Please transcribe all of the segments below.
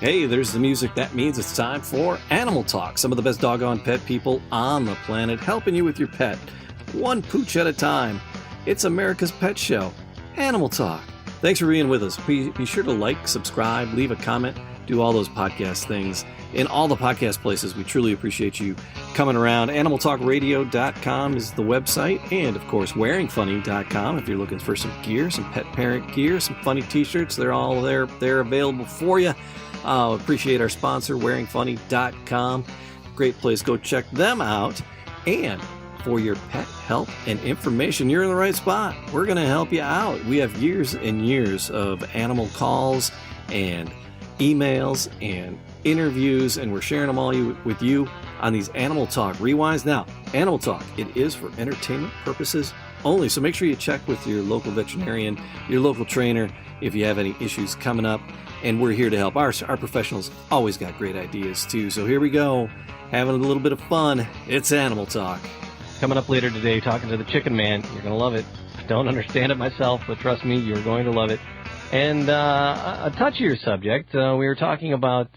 Hey, there's the music. That means it's time for Animal Talk. Some of the best doggone pet people on the planet helping you with your pet, one pooch at a time. It's America's Pet Show, Animal Talk. Thanks for being with us. Be sure to like, subscribe, leave a comment, do all those podcast things in all the podcast places. We truly appreciate you coming around. AnimalTalkRadio.com is the website, and of course WearingFunny.com if you're looking for some gear, some pet parent gear, some funny t-shirts. They're all there. They're available for you. Appreciate our sponsor, WearingFunny.com. Great place. Go check them out. And for your pet help and information, you're in the right spot. We're going to help you out. We have years and years of animal calls and emails and interviews, and we're sharing them all with you on these Animal Talk Rewinds. Now, Animal Talk, it is for entertainment purposes only, so make sure you check with your local veterinarian, your local trainer, if you have any issues coming up, and we're here to help. Our professionals always got great ideas, too, so here we go, having a little bit of fun. It's Animal Talk. Coming up later today, talking to the Chicken Man. You're going to love it. I don't understand it myself, but trust me, you're going to love it. And a touchier subject, we were talking about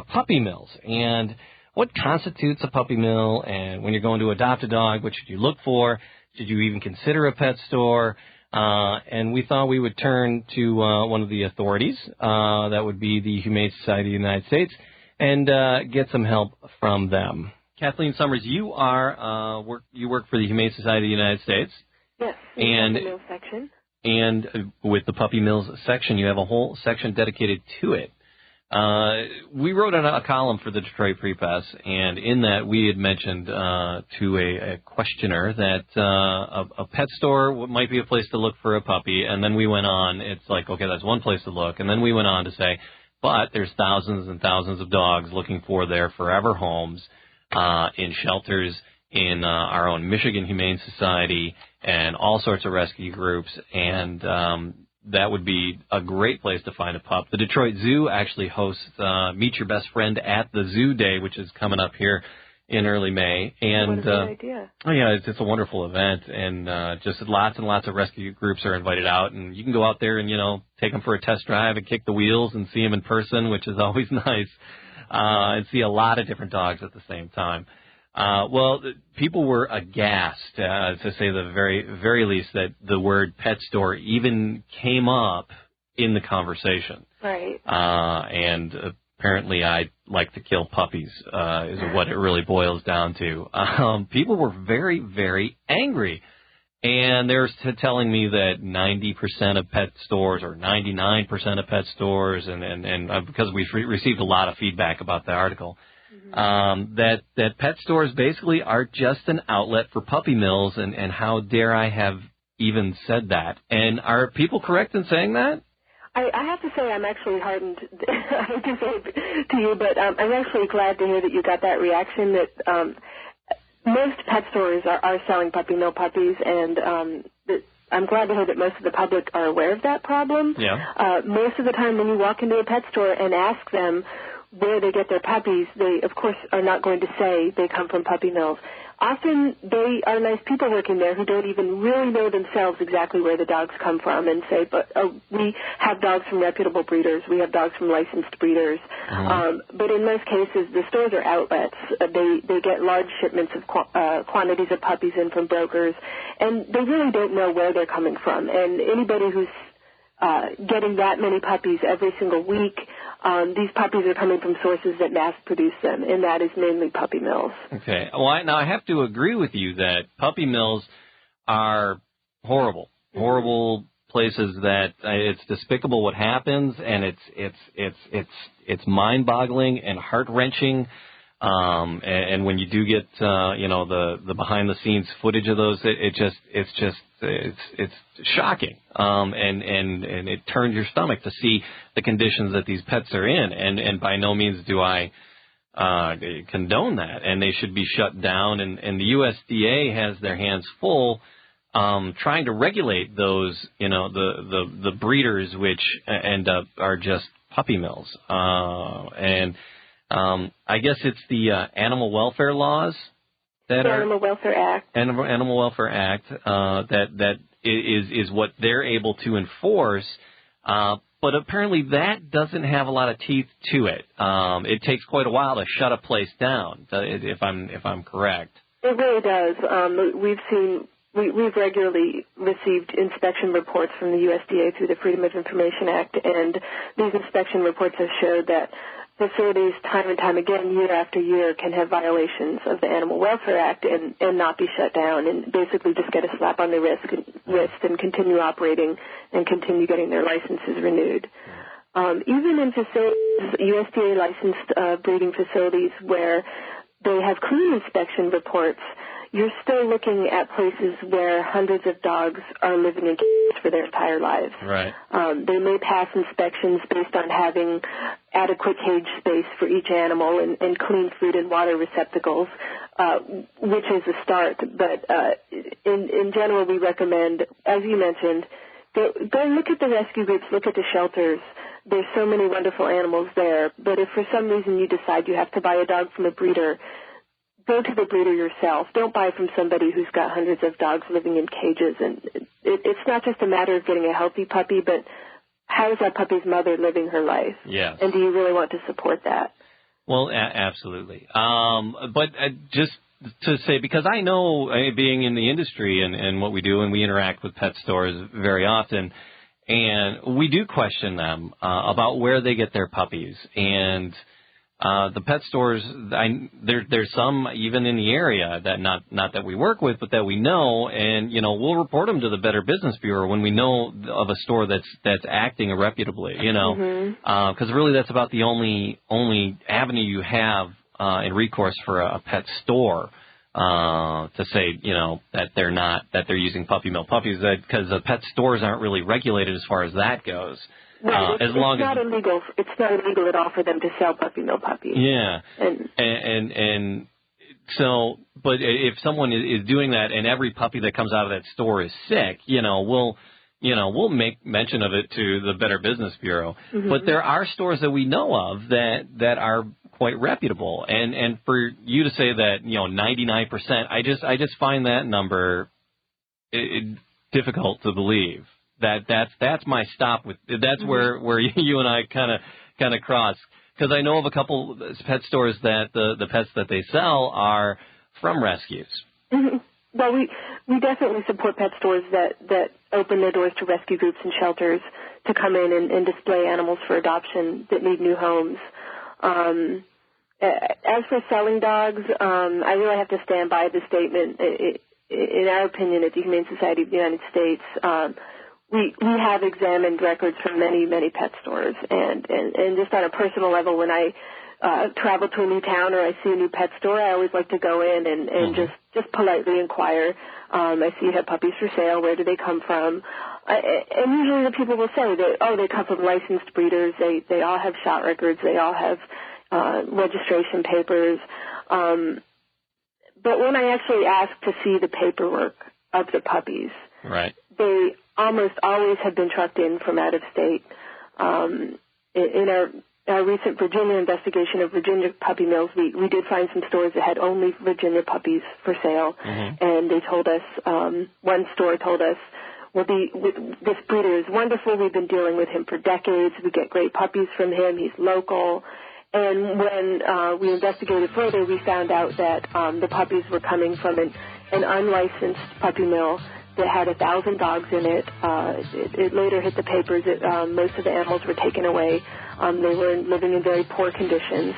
puppy mills and what constitutes a puppy mill, and when you're going to adopt a dog, what should you look for? Should you even consider a pet store? And we thought we would turn to one of the authorities, that would be the Humane Society of the United States, and get some help from them. Kathleen Summers, you work for the Humane Society of the United States. Yes, in the puppy mill section. And with the puppy mills section, you have a whole section dedicated to it. We wrote a column for the Detroit Free Press, and in that we had mentioned to a questioner that a pet store might be a place to look for a puppy, and then we went on. It's like, okay, that's one place to look, and then we went on to say, but there's thousands and thousands of dogs looking for their forever homes in shelters, in our own Michigan Humane Society, and all sorts of rescue groups, and that would be a great place to find a pup. The Detroit Zoo actually hosts Meet Your Best Friend at the Zoo Day, which is coming up here in early May. And what a great idea. Oh, yeah, it's a wonderful event, and just lots and lots of rescue groups are invited out, and you can go out there and, take them for a test drive and kick the wheels and see them in person, which is always nice, and see a lot of different dogs at the same time. Well, people were aghast, to say the very, very least, that the word pet store even came up in the conversation. Right. And apparently I like to kill puppies, is what it really boils down to. People were very, very angry. And they're telling me that 90% of pet stores, or 99% of pet stores, and because we've received a lot of feedback about the article, that pet stores basically are just an outlet for puppy mills, and how dare I have even said that? And are people correct in saying that? I have to say I'm actually heartened. I hate to say it to you, but I'm actually glad to hear that you got that reaction, that most pet stores are selling puppy mill puppies, and I'm glad to hear that most of the public are aware of that problem. Yeah. Most of the time when you walk into a pet store and ask them where they get their puppies, they, of course, are not going to say they come from puppy mills. Often they are nice people working there who don't even really know themselves exactly where the dogs come from, and say, but we have dogs from reputable breeders, we have dogs from licensed breeders. But in most cases, the stores are outlets. They get large shipments of quantities of puppies in from brokers, and they really don't know where they're coming from. And anybody who's getting that many puppies every single week, these puppies are coming from sources that mass produce them, and that is mainly puppy mills. Okay. Well, now I have to agree with you that puppy mills are horrible places. That it's despicable what happens, and it's mind-boggling and heart-wrenching. And when you do get the behind-the-scenes footage of those, it's shocking, and it turns your stomach to see the conditions that these pets are in, and by no means do I condone that, and they should be shut down, and the USDA has their hands full trying to regulate those, the breeders which end up are just puppy mills, and I guess it's the animal welfare laws that are Animal Welfare Act. Animal Welfare Act that is what they're able to enforce. But but apparently that doesn't have a lot of teeth to it. It takes quite a while to shut a place down, if I'm correct. It really does. We've regularly received inspection reports from the USDA through the Freedom of Information Act, and these inspection reports have showed that facilities time and time again, year after year, can have violations of the Animal Welfare Act and not be shut down, and basically just get a slap on the wrist and continue operating and continue getting their licenses renewed. Even in facilities, USDA-licensed breeding facilities where they have clean inspection reports, you're still looking at places where hundreds of dogs are living in cages for their entire lives. Right. They may pass inspections based on having adequate cage space for each animal and clean food and water receptacles, which is a start. But in general, we recommend, as you mentioned, go look at the rescue groups, look at the shelters. There's so many wonderful animals there. But if for some reason you decide you have to buy a dog from a breeder, go to the breeder yourself. Don't buy from somebody who's got hundreds of dogs living in cages. And it's not just a matter of getting a healthy puppy, but how is that puppy's mother living her life? Yes. And do you really want to support that? Well, absolutely. But just to say, because I know, being in the industry and what we do, and we interact with pet stores very often, and we do question them about where they get their puppies. And the pet stores, there's some even in the area that not that we work with, but that we know, and we'll report them to the Better Business Bureau when we know of a store that's acting irreputably, because really that's about the only avenue you have in recourse for a pet store to say that they're using puppy mill puppies, because the pet stores aren't really regulated as far as that goes. Right. It's not illegal. It's not illegal at all for them to sell puppy mill puppies. Yeah. And so, but if someone is doing that, and every puppy that comes out of that store is sick, we'll make mention of it to the Better Business Bureau. Mm-hmm. But there are stores that we know of that are quite reputable. And for you to say that 99%, I just find that number difficult to believe. That's my stop with. That's where you and I kind of cross, because I know of a couple pet stores that the pets that they sell are from rescues. Mm-hmm. Well, we definitely support pet stores that open their doors to rescue groups and shelters to come in and display animals for adoption that need new homes. As for selling dogs, I really have to stand by the statement. In our opinion, at the Humane Society of the United States, we have examined records from many, many pet stores, and just on a personal level, when I travel to a new town or I see a new pet store, I always like to go in and just politely inquire. I see you have puppies for sale. Where do they come from? And usually the people will say that, they come from licensed breeders. They all have shot records. They all have registration papers. But when I actually ask to see the paperwork of the puppies, right, they almost always have been trucked in from out of state. In our recent Virginia investigation of Virginia puppy mills, we did find some stores that had only Virginia puppies for sale, and they told us, one store told us, this breeder is wonderful. We've been dealing with him for decades. We get great puppies from him. He's local. And when we investigated further, we found out that the puppies were coming from an unlicensed puppy mill that had 1,000 dogs in it. It later hit the papers that most of the animals were taken away. They were living in very poor conditions.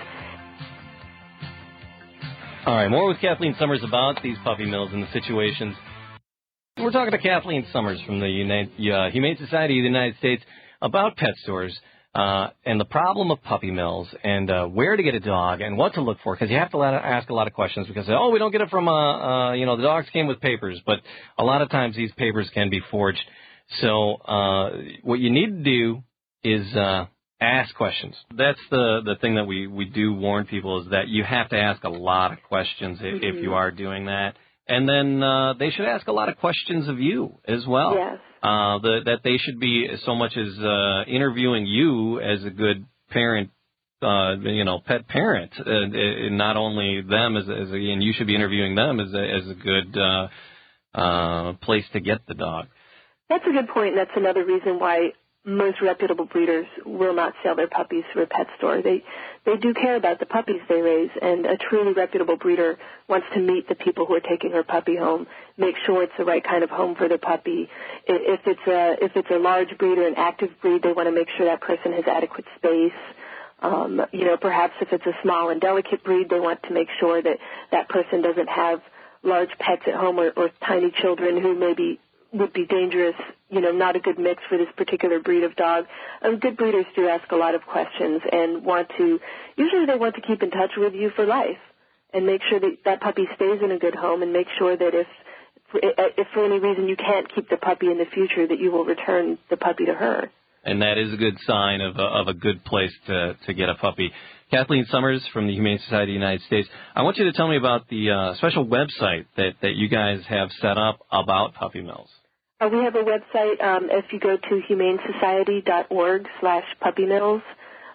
All right, more with Kathleen Summers about these puppy mills and the situations. We're talking to Kathleen Summers from the Humane Society of the United States about pet stores and the problem of puppy mills and where to get a dog and what to look for, because you have to ask a lot of questions, because, we don't get it from, the dogs came with papers, but a lot of times these papers can be forged. So what you need to do is ask questions. That's the thing that we do warn people, is that you have to ask a lot of questions if you are doing that. And then they should ask a lot of questions of you as well. Yes. That they should be so much as interviewing you as a good parent, pet parent, and not only them and you should be interviewing them as a good place to get the dog. That's a good point. That's another reason why most reputable breeders will not sell their puppies through a pet store. They do care about the puppies they raise, and a truly reputable breeder wants to meet the people who are taking her puppy home, make sure it's the right kind of home for the puppy. If it's a large breed or an active breed, they want to make sure that person has adequate space. Perhaps if it's a small and delicate breed, they want to make sure that that person doesn't have large pets at home or tiny children who maybe would be dangerous, not a good mix for this particular breed of dog. Good breeders do ask a lot of questions and usually they want to keep in touch with you for life and make sure that that puppy stays in a good home, and make sure that if for any reason you can't keep the puppy in the future, that you will return the puppy to her. And that is a good sign of a good place to get a puppy. Kathleen Summers from the Humane Society of the United States, I want you to tell me about the special website that you guys have set up about puppy mills. We have a website. If you go to humanesociety.org/puppymills,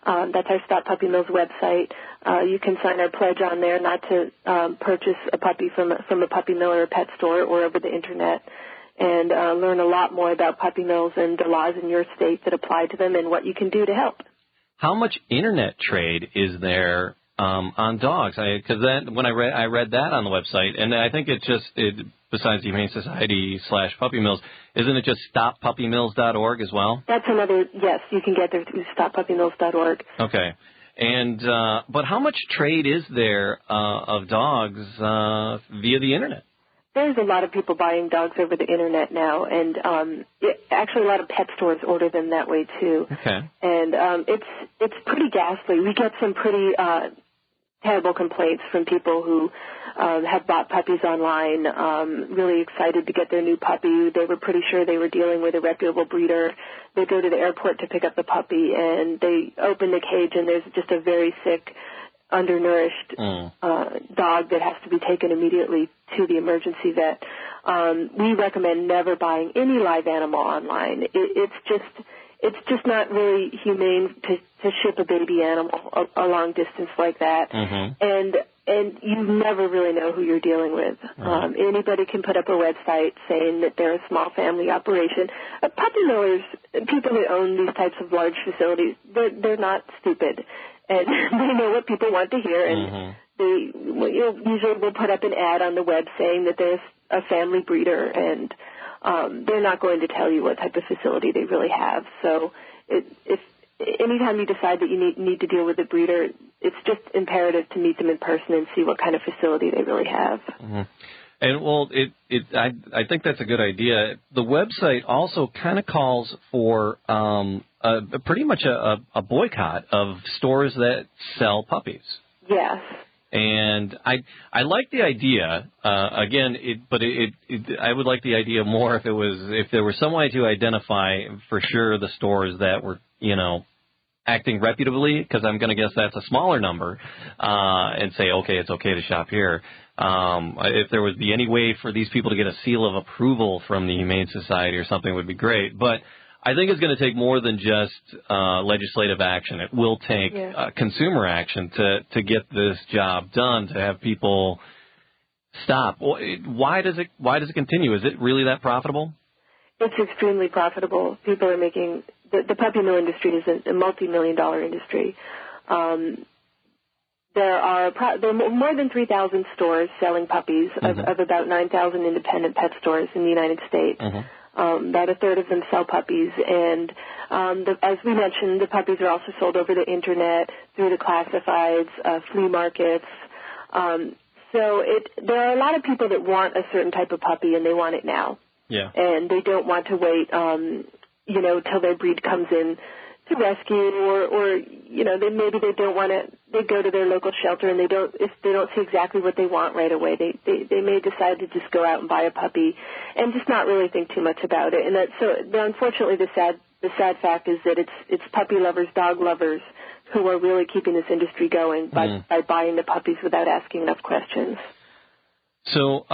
that's our Stop Puppy Mills website. You can sign our pledge on there not to purchase a puppy from a puppy mill or a pet store or over the Internet, and learn a lot more about puppy mills and the laws in your state that apply to them and what you can do to help. How much Internet trade is there on dogs? Because when I read that on the website, and I think besides the Humane Society /puppy mills, isn't it just stoppuppymills.org as well? That's another, yes, you can get there through stoppuppymills.org. Okay. And but how much trade is there of dogs via the Internet? There's a lot of people buying dogs over the Internet now, and actually a lot of pet stores order them that way too. Okay. And it's pretty ghastly. We get some pretty terrible complaints from people who have bought puppies online, really excited to get their new puppy. They were pretty sure they were dealing with a reputable breeder. They go to the airport to pick up the puppy, and they open the cage, and there's just a very sick, undernourished dog that has to be taken immediately to the emergency vet. We recommend never buying any live animal online. It's just not really humane to ship a baby animal a long distance like that. Mm-hmm. And you never really know who you're dealing with. Right. Anybody can put up a website saying that they're a small family operation. Puppy millers, people that own these types of large facilities, they're not stupid. And they know what people want to hear, and they usually will put up an ad on the web saying that there's a family breeder, and they're not going to tell you what type of facility they really have. So if anytime you decide that you need to deal with a breeder, it's just imperative to meet them in person and see what kind of facility they really have. Mm-hmm. And, well, I think that's a good idea. The website also kind of calls for pretty much a boycott of stores that sell puppies. Yes. And I like the idea. I would like the idea more if there was some way to identify for sure the stores that were, acting reputably, because I'm going to guess that's a smaller number, and say, okay, it's okay to shop here. If there would be any way for these people to get a seal of approval from the Humane Society or something would be great. But I think it's going to take more than just legislative action. It will take consumer action to get this job done, to have people stop. Why does it continue? Is it really that profitable? It's extremely profitable. People are making the puppy mill industry is a multi-million-dollar industry. There are more than 3,000 stores selling puppies of about 9,000 independent pet stores in the United States. Mm-hmm. About a third of them sell puppies, and as we mentioned, the puppies are also sold over the Internet, through the classifieds, flea markets. So there are a lot of people that want a certain type of puppy, and they want it now. Yeah. And they don't want to wait, till their breed comes in to rescue, or they don't want to. They go to their local shelter, and if they don't see exactly what they want right away, they may decide to just go out and buy a puppy, and just not really think too much about it. And unfortunately, the sad fact is that it's puppy lovers, dog lovers, who are really keeping this industry going by buying the puppies without asking enough questions. So.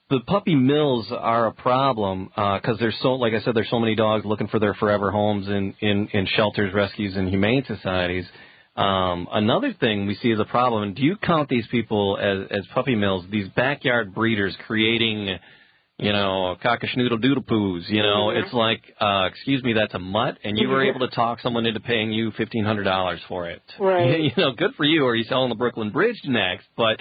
The puppy mills are a problem because there's like I said, there's so many dogs looking for their forever homes in shelters, rescues, and humane societies. Another thing we see as a problem, and do you count these people as puppy mills, these backyard breeders creating, cock-a-schnoodle-doodle-poos. It's like, excuse me, that's a mutt, and you were able to talk someone into paying you $1,500 for it. Right. Good for you. Or you selling the Brooklyn Bridge next? But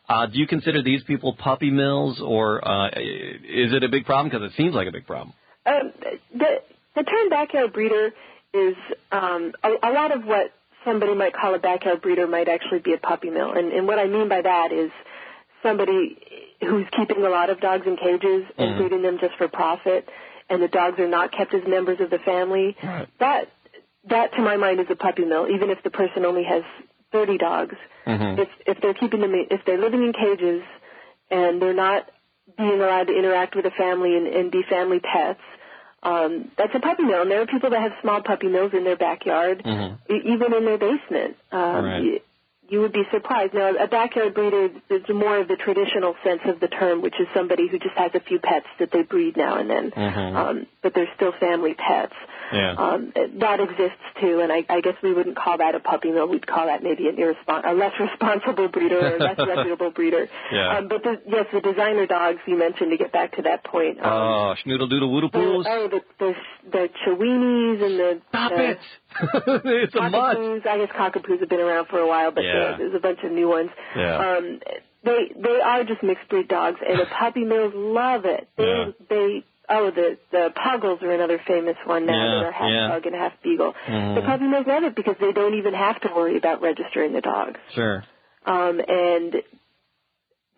do you consider these people puppy mills, or is it a big problem? Because it seems like a big problem. The term backyard breeder is a lot of what somebody might call a backyard breeder might actually be a puppy mill. And what I mean by that is somebody who's keeping a lot of dogs in cages and breeding them just for profit, and the dogs are not kept as members of the family. Right. That to my mind is a puppy mill, even if the person only has 30 dogs. If they're keeping them, if they're living in cages and they're not being allowed to interact with the family and be family pets, that's a puppy mill. And there are people that have small puppy mills in their backyard, even in their basement. Right. You would be surprised. Now, a backyard breeder is more of the traditional sense of the term, which is somebody who just has a few pets that they breed now and then, but they're still family pets. Yeah. That exists, too, and I guess we wouldn't call that a puppy mill. We'd call that maybe a less responsible breeder or a less reputable breeder. Yeah. But, yes, the designer dogs you mentioned, to get back to that point. Schnoodle-doodle-woodle-poos. The Chiweenies and the... Stop it! It's a mutt. I guess cockapoos have been around for a while, but there's a bunch of new ones. Yeah. They are just mixed breed dogs, and the puppy mills love it. The Puggles are another famous one now that are half pug and half beagle. The puppy mills love it because they don't even have to worry about registering the dogs. Sure. And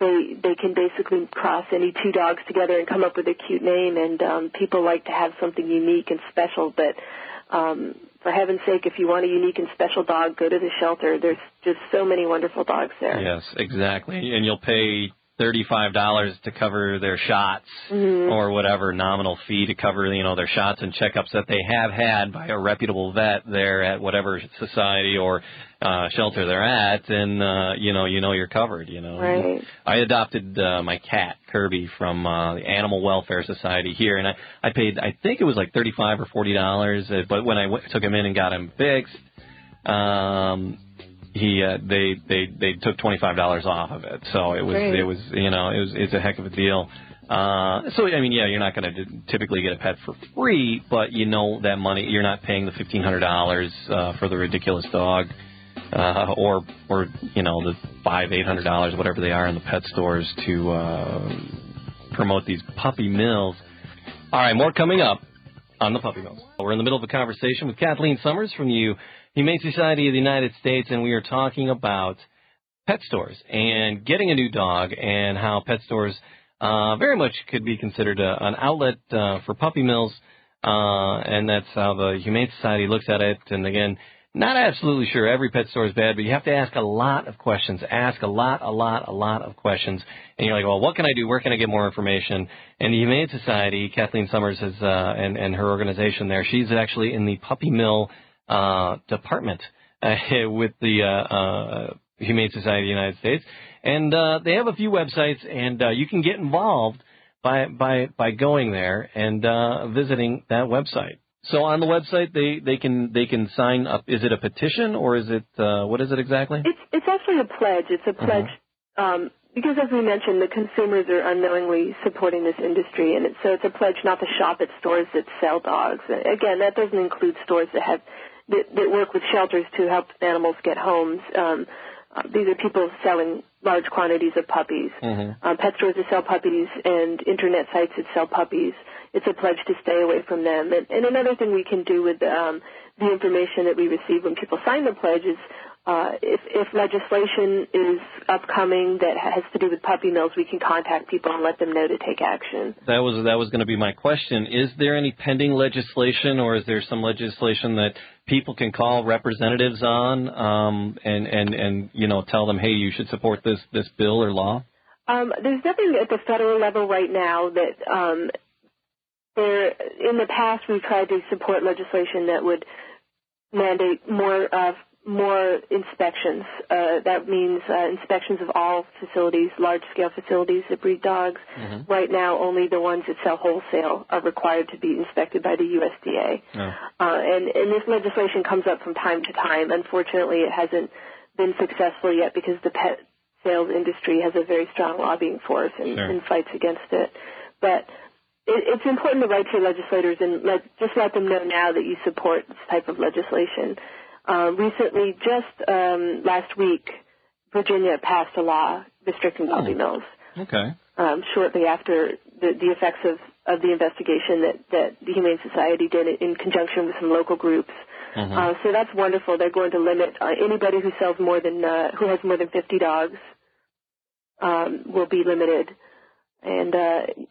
they can basically cross any two dogs together and come up with a cute name, and people like to have something unique and special, but for heaven's sake, if you want a unique and special dog, go to the shelter. There's just so many wonderful dogs there. Yes, exactly. And you'll pay $35 to cover their shots or whatever nominal fee to cover, their shots and checkups that they have had by a reputable vet there at whatever society or shelter they're at, and you're covered. Right. I adopted my cat Kirby from the Animal Welfare Society here, and I paid, I think it was like $35 or $40, but when I took him in and got him fixed, they took $25 off of it, so it's a heck of a deal. You're not going to typically get a pet for free, but that money, you're not paying the $1,500 for the ridiculous dog, or the $500-800, whatever they are in the pet stores to promote these puppy mills. All right, more coming up on the puppy mills. We're in the middle of a conversation with Kathleen Summers from the Humane Society of the United States, and we are talking about pet stores and getting a new dog and how pet stores very much could be considered an outlet for puppy mills, and that's how the Humane Society looks at it. And again, not absolutely sure every pet store is bad, but you have to ask a lot of questions. Ask a lot of questions. And you're like, well, what can I do? Where can I get more information? And the Humane Society, Kathleen Summers has, and her organization there, she's actually in the puppy mill department with the Humane Society of the United States. And they have a few websites, and you can get involved by going there and visiting that website. So on the website, they can sign up. Is it a petition, or is it what is it exactly? It's actually a pledge. It's a pledge because, as we mentioned, the consumers are unknowingly supporting this industry, and so it's a pledge not to shop at stores that sell dogs. Again, that doesn't include stores that work with shelters to help animals get homes. These are people selling large quantities of puppies, pet stores that sell puppies, and Internet sites that sell puppies. It's a pledge to stay away from them. And another thing we can do with the information that we receive when people sign the pledge is if legislation is upcoming that has to do with puppy mills, we can contact people and let them know to take action. That was going to be my question. Is there any pending legislation, or is there some legislation that people can call representatives on and tell them, hey, you should support this bill or law? There's nothing at the federal level right now that in the past we've tried to support legislation that would mandate more inspections. That means inspections of all facilities, large-scale facilities that breed dogs. Right now, only the ones that sell wholesale are required to be inspected by the USDA. And this legislation comes up from time to time. Unfortunately, it hasn't been successful yet because the pet sales industry has a very strong lobbying force and fights against it. But it's important to write to your legislators and just let them know now that you support this type of legislation. Recently, just last week, Virginia passed a law restricting puppy mills. Okay. Shortly after the effects of the investigation that the Humane Society did in conjunction with some local groups. So that's wonderful. They're going to limit anybody who sells who has more than 50 dogs will be limited. And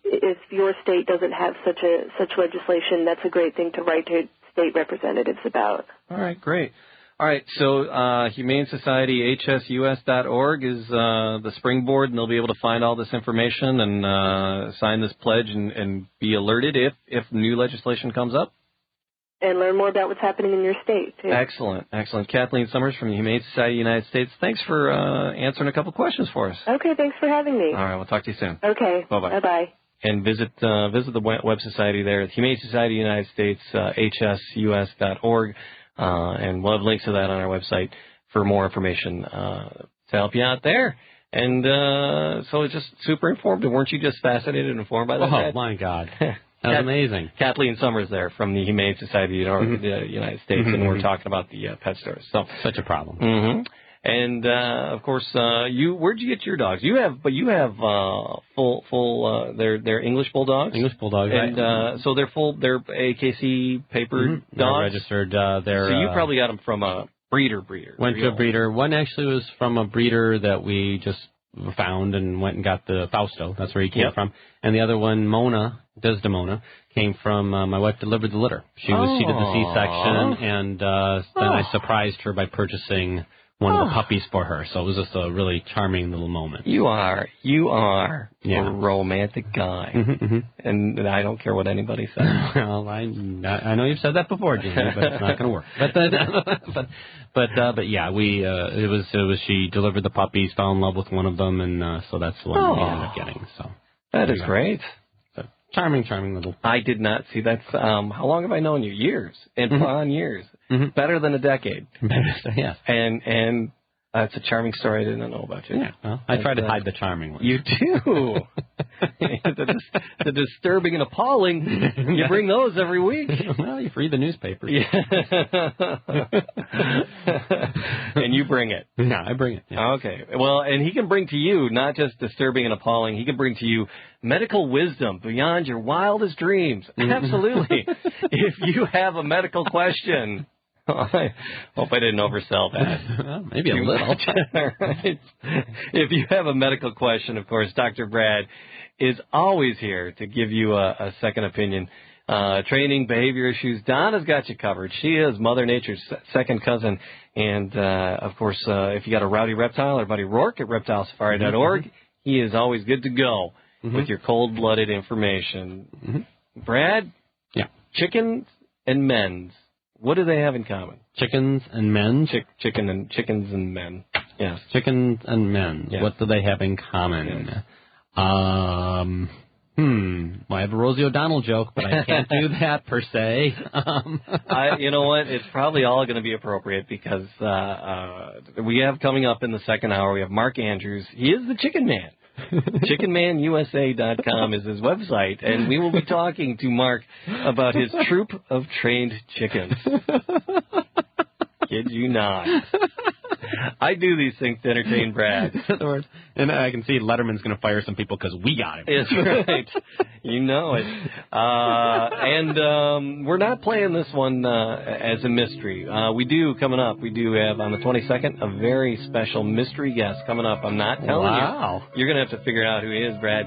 if your state doesn't have such legislation, that's a great thing to write to state representatives about. All right, great. All right, so Humane Society, hsus.org is the springboard, and they'll be able to find all this information and sign this pledge and be alerted if new legislation comes up. And learn more about what's happening in your state, too. Excellent, excellent. Kathleen Summers from the Humane Society of the United States, thanks for answering a couple questions for us. Okay, thanks for having me. All right, we'll talk to you soon. Okay, bye-bye. Bye-bye. And visit the web society there, the Humane Society of the United States, hsus.org, and we'll have links to that on our website for more information to help you out there. And so it's just super informative. Weren't you just fascinated and informed by that? Oh, my God. That was amazing. Kathleen Summers there from the Humane Society of the United States, and we're talking about the pet stores. So such a problem. And of course, where'd you get your dogs? You have full. They're English bulldogs. English bulldogs, and right? so they're full. They're AKC papered dogs. They're registered. So you probably got them from a breeder. Went to a breeder. One actually was from a breeder that we just found and went and got the Fausto. That's where he came from. And the other one, Desdemona, came from my wife delivered the litter. She did the C-section, and then I surprised her by purchasing one of the puppies for her. So it was just a really charming little moment. You are a romantic guy, and I don't care what anybody says. Well, I know you've said that before, Jamie, but it's not going to work. But yeah, it was she delivered the puppies, fell in love with one of them, and so that's the one we ended up getting. So that is great. Charming little. I did not see that's how long have I known you? Years and upon years. Better than a decade. Yes. And it's a charming story I didn't know about you. Yeah. Well, I try to hide the charming ones. You do. the disturbing and appalling, you bring those every week. Well, you read the newspapers. Yeah. And you bring it. Yeah, I bring it. Yeah. Okay. Well, and he can bring to you not just disturbing and appalling. He can bring to you medical wisdom beyond your wildest dreams. Absolutely. If you have a medical question, I hope I didn't oversell that. Well, maybe a little. Right. If you have a medical question, of course, Dr. Brad is always here to give you a second opinion. Training, behavior issues, Donna's got you covered. She is Mother Nature's second cousin. And, of course, if you got a rowdy reptile, our buddy Rourke at reptilesafari.org, he is always good to go with your cold-blooded information. Brad? Yeah. Chickens and men's. What do they have in common? Chickens and men? Chickens and men. Yes. Chickens and men. Yes. What do they have in common? Yes. Well, I have a Rosie O'Donnell joke, but I can't do that per se. You know what? It's probably all going to be appropriate because we have coming up in the second hour, we have Mark Andrews. He is the Chicken Man. ChickenManUSA.com is his website, and we will be talking to Mark about his troop of trained chickens. Kid you not. I do these things to entertain Brad. And I can see Letterman's going to fire some people because we got him. That's right. You know it. And we're not playing this one as a mystery. We do coming up. We do have on the 22nd a very special mystery guest coming up. I'm not telling you. You're going to have to figure out who he is, Brad.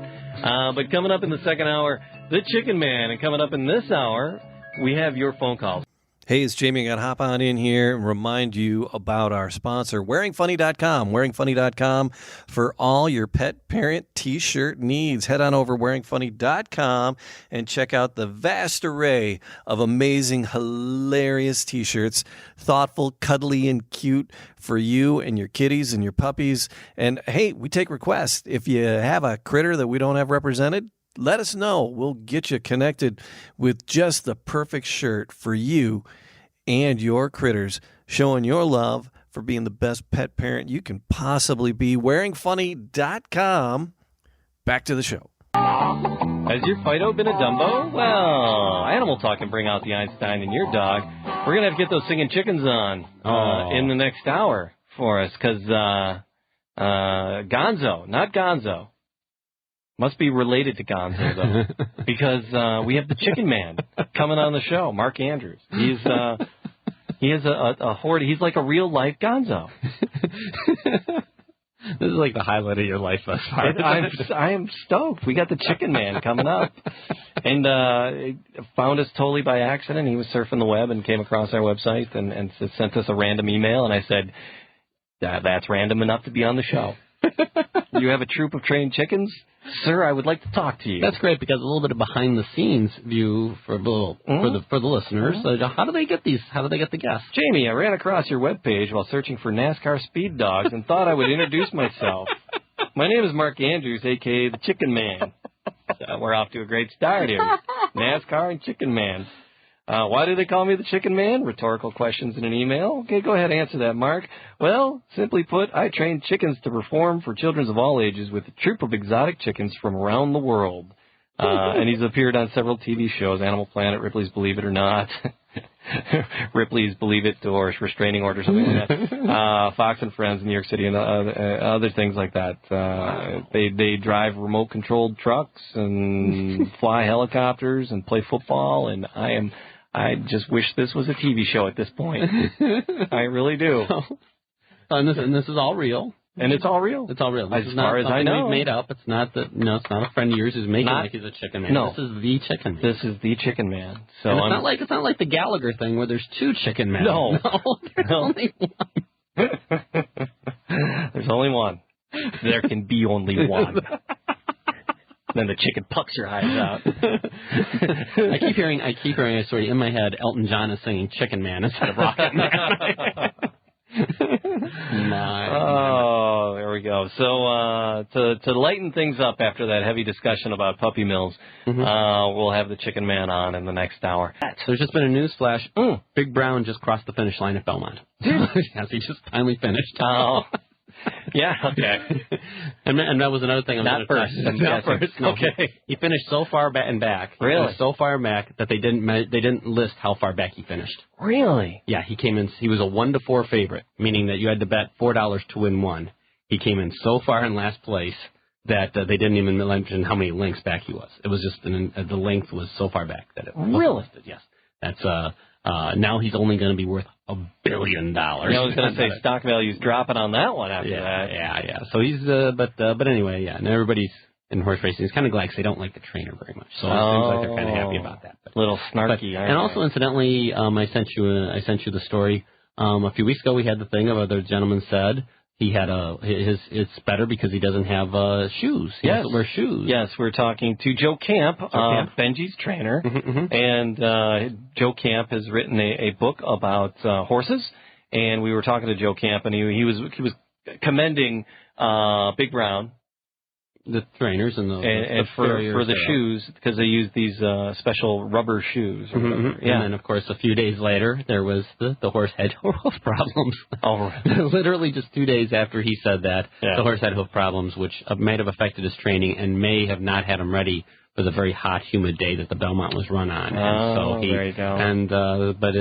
But coming up in the second hour, the Chicken Man. And coming up in this hour, we have your phone calls. Hey, it's Jamie. I got to hop on in here and remind you about our sponsor, WearingFunny.com. WearingFunny.com for all your pet parent T-shirt needs. Head on over WearingFunny.com and check out the vast array of amazing, hilarious T-shirts. Thoughtful, cuddly, and cute for you and your kitties and your puppies. And, hey, we take requests. If you have a critter that we don't have represented, let us know. We'll get you connected with just the perfect shirt for you and your critters, showing your love for being the best pet parent you can possibly be. WearingFunny.com. Back to the show. Has your Fido been a Dumbo? Well, Animal Talk can bring out the Einstein in your dog. We're going to have to get those singing chickens on in the next hour for us, because Gonzo, not Gonzo. Must be related to Gonzo, though, because we have the Chicken Man coming on the show, Mark Andrews. He has a horde. He's like a real-life Gonzo. This is like the highlight of your life thus far. I am stoked. We got the Chicken Man coming up. And found us totally by accident. He was surfing the web and came across our website and sent us a random email. And I said, that's random enough to be on the show. You have a troop of trained chickens? Sir, I would like to talk to you. That's great, because a little bit of behind-the-scenes view for the listeners. How do they get these? How do they get the guests? Jamie, I ran across your webpage while searching for NASCAR speed dogs and thought I would introduce myself. My name is Mark Andrews, a.k.a. the Chicken Man. So we're off to a great start here. NASCAR and Chicken Man. Why do they call me the Chicken Man? Rhetorical questions in an email. Okay, go ahead, answer that, Mark. Well, simply put, I train chickens to perform for children of all ages with a troop of exotic chickens from around the world. And he's appeared on several TV shows, Animal Planet, Ripley's Believe It or Not, Ripley's Believe It or Restraining Order, something like that, Fox and Friends in New York City, and other things like that. They drive remote-controlled trucks and fly helicopters and play football, and I just wish this was a TV show at this point. I really do. And this is all real. And it's all real. It's all real. As far as I know. We've made up. It's not that. No, it's not a friend of yours who's making like he's a Chicken Man. No. This is the Chicken Man. This is the Chicken Man. So and it's not like the Gallagher thing where there's two Chicken Men. No. There's only one. There's only one. There can be only one. Then the chicken pucks your eyes out. I keep hearing, sorry, in my head, Elton John is singing Chicken Man instead of Rocket Man. There we go. So to lighten things up after that heavy discussion about puppy mills, we'll have the Chicken Man on in the next hour. There's just been a news flash. Big Brown just crossed the finish line at Belmont. Yes, he just finally finished. Oh. Yeah, okay. And that was another thing. Not first. Not first. No, okay. He finished so far back and back. Really? So far back that they didn't list how far back he finished. Really? Yeah, he came in. He was a 1-4 favorite, meaning that you had to bet $4 to win one. He came in so far in last place that they didn't even mention how many lengths back he was. It was just the length was so far back that it wasn't listed. Yes, that's now he's only going to be worth $1 billion. Yeah, I was going to say stock value's dropping on that one after that. Yeah. So he's but anyway, yeah. And everybody's in horse racing is kind of glad because they don't like the trainer very much. So it seems like they're kind of happy about that. But, little snarky. And also, incidentally, I sent you the story a few weeks ago. We had the thing of the gentleman said he had it's better because he doesn't have shoes. He doesn't wear shoes. Yes, we're talking to Joe Camp, Benji's trainer, and Joe Camp has written a book about horses, and we were talking to Joe Camp, and he was commending Big Brown, the trainers and for the shoes, because they use these special rubber shoes. Yeah. And then, of course, a few days later, there was the horse had hoof problems. Oh, right. Literally just 2 days after he said that, the horse had hoof problems, which might have affected his training and may have not had him ready for the very hot, humid day that the Belmont was run on. There you go. And but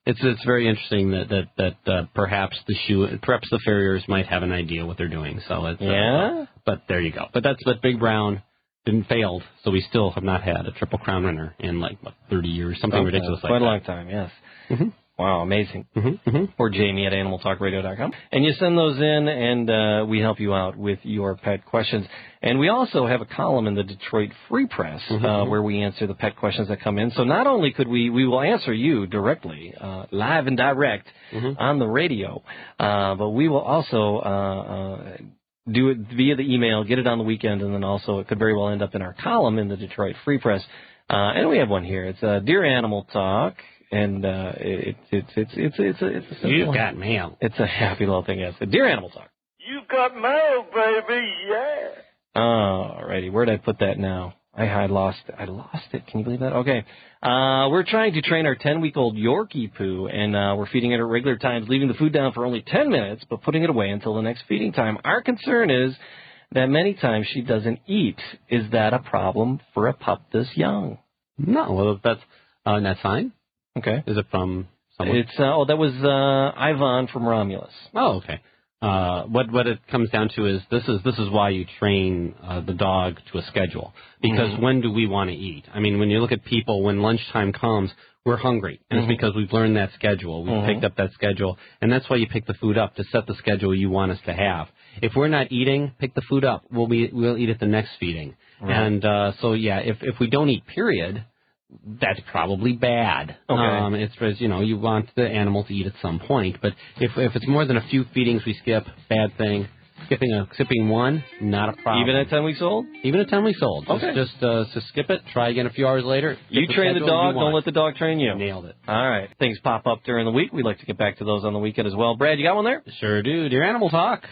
it's very interesting that perhaps the farriers might have an idea what they're doing. So it's but there you go. But Big Brown didn't fail, so we still have not had a Triple Crown winner in 30 years, something ridiculous like that. Quite a long time, yes. Wow, amazing. Or Jamie at animaltalkradio.com. And you send those in, and we help you out with your pet questions. And we also have a column in the Detroit Free Press where we answer the pet questions that come in. So not only could we will answer you directly, live and direct on the radio, but we will also do it via the email, get it on the weekend, and then also it could very well end up in our column in the Detroit Free Press. And we have one here. It's Dear Animal Talk. And it's a simple, you've got mail. It's a happy little thing. Yes, Dear Animal Talk. You've got mail, baby. Yeah. Alrighty, where'd I put that now? I lost it. Can you believe that? Okay. We're trying to train our 10-week-old Yorkipoo, and we're feeding it at regular times, leaving the food down for only 10 minutes, but putting it away until the next feeding time. Our concern is that many times she doesn't eat. Is that a problem for a pup this young? No, well, that's fine. Okay. Is it from someone? It's that was Ivan from Romulus. Oh, okay. What it comes down to is this is why you train the dog to a schedule. Because when do we want to eat? I mean, when you look at people, when lunchtime comes, we're hungry, and it's because we've learned that schedule. We've picked up that schedule, and that's why you pick the food up, to set the schedule you want us to have. If we're not eating, pick the food up. We'll eat at the next feeding. Right. And if we don't eat, period, that's probably bad. Okay. It's you want the animal to eat at some point, but if it's more than a few feedings we skip, bad thing. Skipping one, not a problem. Even at 10 weeks old? Even at 10 weeks old. Okay. Just skip it, try again a few hours later. You train the dog, don't let the dog train you. Nailed it. All right. Things pop up during the week. We'd like to get back to those on the weekend as well. Brad, you got one there? Sure do. Dear Animal Talk.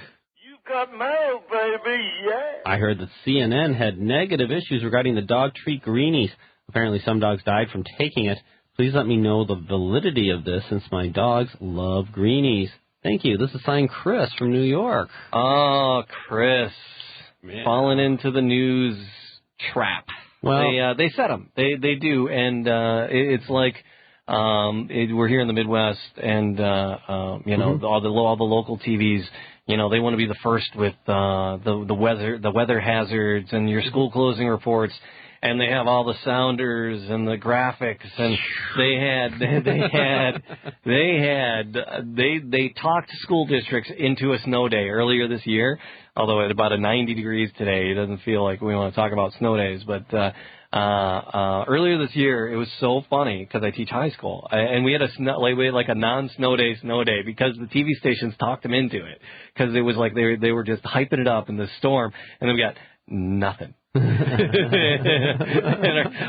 You've got mail, baby, yeah. I heard that CNN had negative issues regarding the dog treat Greenies. Apparently some dogs died from taking it. Please let me know the validity of this, since my dogs love Greenies. Thank you. This is signed Chris from New York. Oh, Chris. Man. Falling into the news trap. Well, they set them. They do. And it's like we're here in the Midwest, and, all the local TVs, they want to be the first with the weather hazards and your school closing reports. And they have all the sounders and the graphics, and they talked school districts into a snow day earlier this year. Although at about 90 degrees today, it doesn't feel like we want to talk about snow days. But earlier this year, it was so funny because I teach high school, and we had a non-snow day because the TV stations talked them into it, because it was like they were just hyping it up in the storm, and then we got nothing. And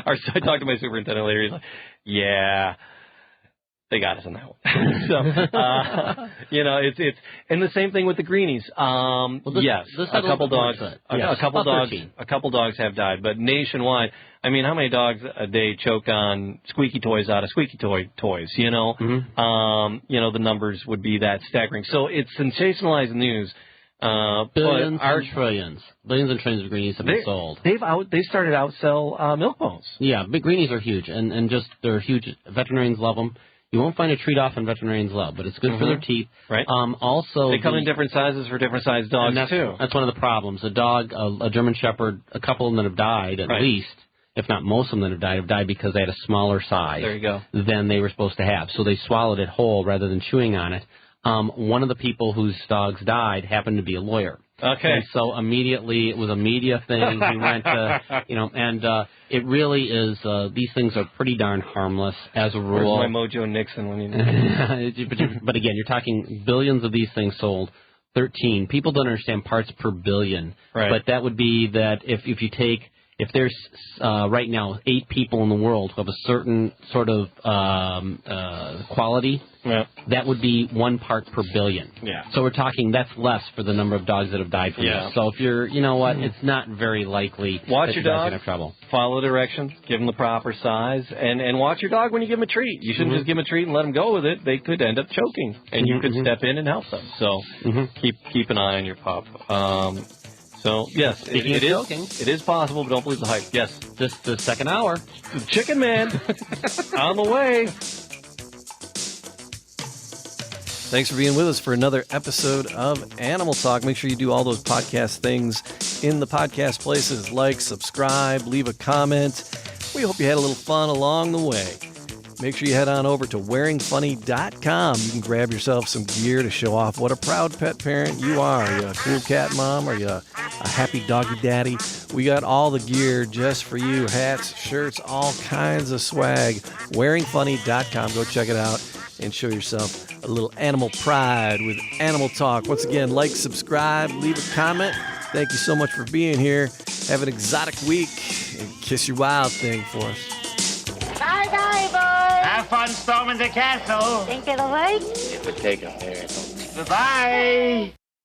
I talked to my superintendent later. He's like, "Yeah, they got us on that one." So, it's and the same thing with the Greenies. Yes, a couple dogs, a couple dogs have died, but nationwide, I mean, how many dogs a day choke on squeaky toys out of squeaky toys? The numbers would be that staggering. So it's sensationalized news. Billions and trillions of Greenies have been sold. They started to outsell milk bones. Yeah, big Greenies are huge, and just they're huge. Veterinarians love them. You won't find a treat often veterinarians love, but it's good for their teeth. Right. Also, they come in different sizes for different sized dogs too. That's one of the problems. A dog, a German Shepherd, a couple of them that have died at least, if not most of them that have died because they had a smaller size than they were supposed to have. So they swallowed it whole rather than chewing on it. One of the people whose dogs died happened to be a lawyer. Okay. And so immediately it was a media thing. He went to, and it really is, these things are pretty darn harmless as a rule. Where's my Mojo Nixon when you need But again, you're talking billions of these things sold. 13. People don't understand parts per billion. Right. But that would be that if there's right now 8 people in the world who have a certain sort of quality, that would be 1 part per billion. Yeah. So we're talking that's less for the number of dogs that have died from this. So if you're, it's not very likely watch that your you're dog, going to have trouble. Follow directions, give them the proper size, and watch your dog when you give them a treat. You shouldn't just give them a treat and let them go with it. They could end up choking, and you could step in and help them. So keep an eye on your pup. So, yes, it is possible, but don't believe the hype. Yes. Just the second hour. Chicken Man on the way. Thanks for being with us for another episode of Animal Talk. Make sure you do all those podcast things in the podcast places. Like, subscribe, leave a comment. We hope you had a little fun along the way. Make sure you head on over to wearingfunny.com. You can grab yourself some gear to show off what a proud pet parent you are. Are you a cool cat mom? Are you a happy doggy daddy? We got all the gear just for you. Hats, shirts, all kinds of swag. Wearingfunny.com. Go check it out and show yourself a little animal pride with Animal Talk. Once again, like, subscribe, leave a comment. Thank you so much for being here. Have an exotic week and kiss your wild thing for us. Bye-bye, boys. Have fun storming the castle. Think it'll work? It would take a miracle. Goodbye.